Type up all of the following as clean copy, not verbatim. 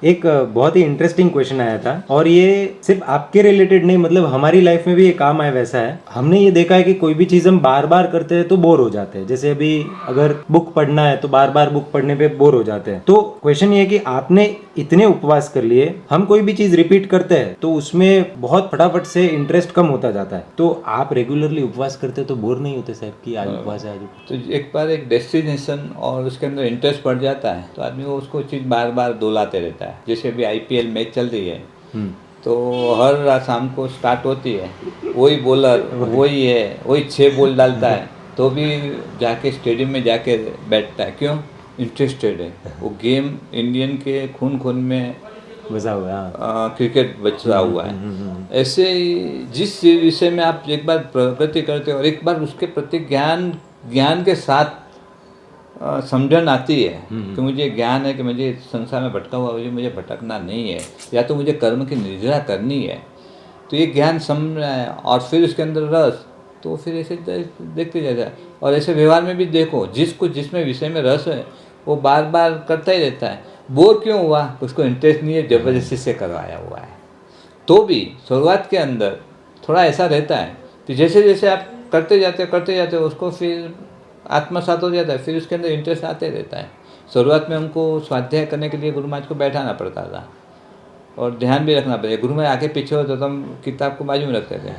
एक बहुत ही interesting question आया था और ये सिर्फ आपके रिलेटेड नहीं, मतलब हमारी लाइफ में भी ये काम आए वैसा है। हमने ये देखा है कि कोई भी चीज़ हम बार बार करते हैं तो बोर हो जाते हैं। जैसे अभी अगर बुक पढ़ना है तो बार बार बुक पढ़ने पे बोर हो जाते हैं। तो क्वेश्चन ये है कि आपने इतने उपवास कर लिए, हम कोई भी चीज़ रिपीट करते हैं तो उसमें बहुत फटाफट से इंटरेस्ट कम होता जाता है। तो आप रेगुलरली उपवास करते हो तो बोर नहीं होते साहब कि आज उपवास है आज? तो एक बार एक डेस्टिनेशन और उसके अंदर इंटरेस्ट बढ़ जाता है तो आदमी वो उसको चीज़ बार बार दोहराते रहता है। जैसे अभी IPL मैच चल रही है तो हर रात शाम को स्टार्ट होती है, वही बॉलर वही है, वही 6 बॉल डालता है तो भी जाके स्टेडियम में जाके बैठता है। क्यों? इंटरेस्टेड है। वो गेम इंडियन के खून खून में बसा हुआ है, हाँ। क्रिकेट बचा हुआ है। ऐसे ही जिस विषय में आप एक बार प्रगति करते हो और एक बार उसके प्रति ज्ञान के साथ समझन आती है कि मुझे ज्ञान है कि मुझे संसार में भटका हुआ मुझे भटकना नहीं है, या तो मुझे कर्म की निर्जरा करनी है। तो ये ज्ञान समझ रहा है और फिर उसके अंदर रस, तो फिर ऐसे देखते जाता है। और ऐसे व्यवहार में भी देखो, जिसमें विषय में रस है वो बार बार करता ही रहता है। बोर क्यों हुआ? उसको इंटरेस्ट नहीं है, जबरदस्ती से करवाया हुआ है। तो भी शुरुआत के अंदर थोड़ा ऐसा रहता है कि जैसे जैसे आप करते जाते हो उसको फिर आत्मसात हो जाता है, फिर उसके अंदर इंटरेस्ट आते रहता है। शुरुआत में हमको स्वाध्याय करने के लिए गुरु महाराज को बैठाना पड़ता था और ध्यान भी रखना पड़ेगा। गुरु महाराज आगे पीछे होता तो हम किताब को बाजू में रखते थे।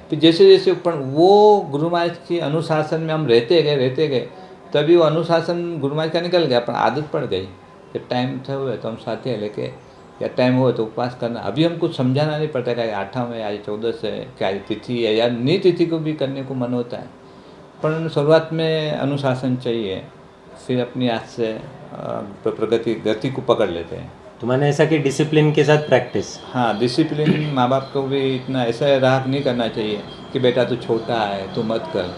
फिर जैसे जैसे ऊपर वो गुरु महाराज की अनुशासन में हम रहते गए तभी वो अनुशासन गुरु महाराज का निकल गया, पर आदत पड़ गई। जब टाइम था हुए तो हम स्वाध्याय लेके, या टाइम हो तो उपवास करना। अभी हमको समझाना नहीं पड़ता कि 8वां है, आज 14 है, क्या तिथि है, या नई तिथि को भी करने को मन होता है। पर शुरुआत में अनुशासन चाहिए, फिर अपनी हाथ से गति को पकड़ लेते हैं। तो मैंने ऐसा कि डिसिप्लिन के साथ प्रैक्टिस। हाँ, डिसिप्लिन माँ बाप को भी इतना ऐसा राग नहीं करना चाहिए कि बेटा तू छोटा है तू मत कर।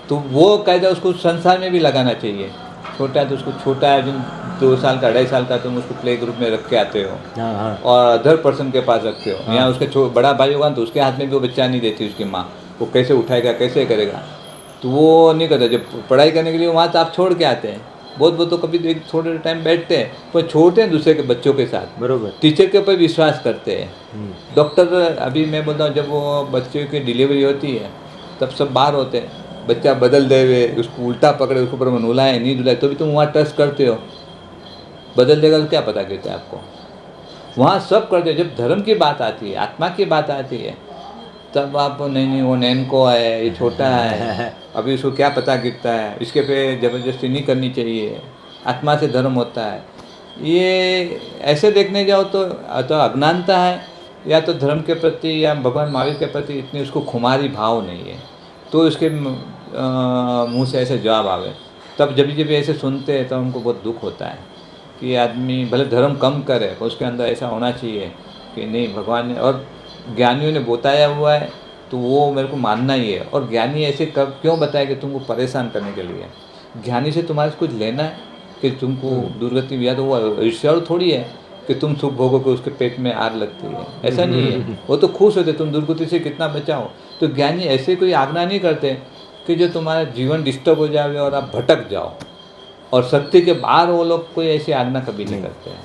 तो वो कायदा उसको संसार में भी लगाना चाहिए। छोटा है तो उसको छोटा है, जिन 2 साल का 2.5 साल का तुम उसको प्ले ग्रुप में रख के आते हो, हाँ हाँ। और अदर पर्सन के पास रखते हो। हाँ। यहाँ उसके बड़ा भाई होगा तो उसके हाथ में भी वो बच्चा नहीं देती उसकी माँ, वो कैसे उठाएगा कैसे करेगा, तो वो नहीं करता। जब पढ़ाई करने के लिए वहाँ तो आप छोड़ के आते हैं, बहुत तो कभी एक थोड़े टाइम बैठते हैं, पर छोड़ते हैं दूसरे के बच्चों के साथ। बरोबर। टीचर के ऊपर विश्वास करते हैं। डॉक्टर, अभी मैं बोलता हूँ, जब वो बच्चे की डिलीवरी होती है तब सब बाहर होते हैं, बच्चा बदल दे हुए उसको उल्टा पकड़े, उसके ऊपर नुलाए नहीं धुलाए, तो भी तुम वहाँ ट्रस्ट करते हो। बदल देगा तो क्या पता कहते हैं आपको। वहाँ सब करते हो। जब धर्म की बात आती है, आत्मा की बात आती है, तब आप नहीं वो नैन को है, ये छोटा है, अभी उसको क्या पता गिरता है, इसके पे ज़बरदस्ती नहीं करनी चाहिए। आत्मा से धर्म होता है। ये ऐसे देखने जाओ तो अज्ञानता है, या तो धर्म के प्रति या भगवान महावीर के प्रति इतनी उसको खुमारी भाव नहीं है। तो इसके मुँह से ऐसे जवाब आवे, तब जब ऐसे सुनते हैं तो हमको बहुत दुख होता है कि आदमी भले धर्म कम करे, उसके अंदर ऐसा होना चाहिए कि नहीं, भगवान ने और ज्ञानियों ने बताया हुआ है तो वो मेरे को मानना ही है। और ज्ञानी ऐसे कब क्यों बताया कि तुमको परेशान करने के लिए। ज्ञानी से तुम्हारे कुछ लेना है कि तुमको दुर्गति, या तो वो ईर्ष्यालु थोड़ी है कि तुम सुख भोगो के उसके पेट में आग लगती है, ऐसा नहीं है। वो तो खुश होते तुम दुर्गति से कितना बचाओ। तो ज्ञानी ऐसे कोई आज्ञा नहीं करते कि जो तुम्हारा जीवन डिस्टर्ब हो जाए और आप भटक जाओ, और सत्य के बाहर वो लोग कोई ऐसी आज्ञा कभी नहीं करते हैं।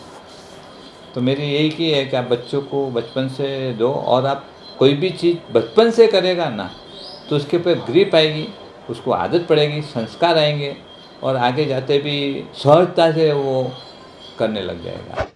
तो मेरी यही की है कि आप बच्चों को बचपन से दो, और आप कोई भी चीज़ बचपन से करेगा ना तो उसके ऊपर ग्रिप आएगी, उसको आदत पड़ेगी, संस्कार आएंगे, और आगे जाते भी सहजता से वो करने लग जाएगा।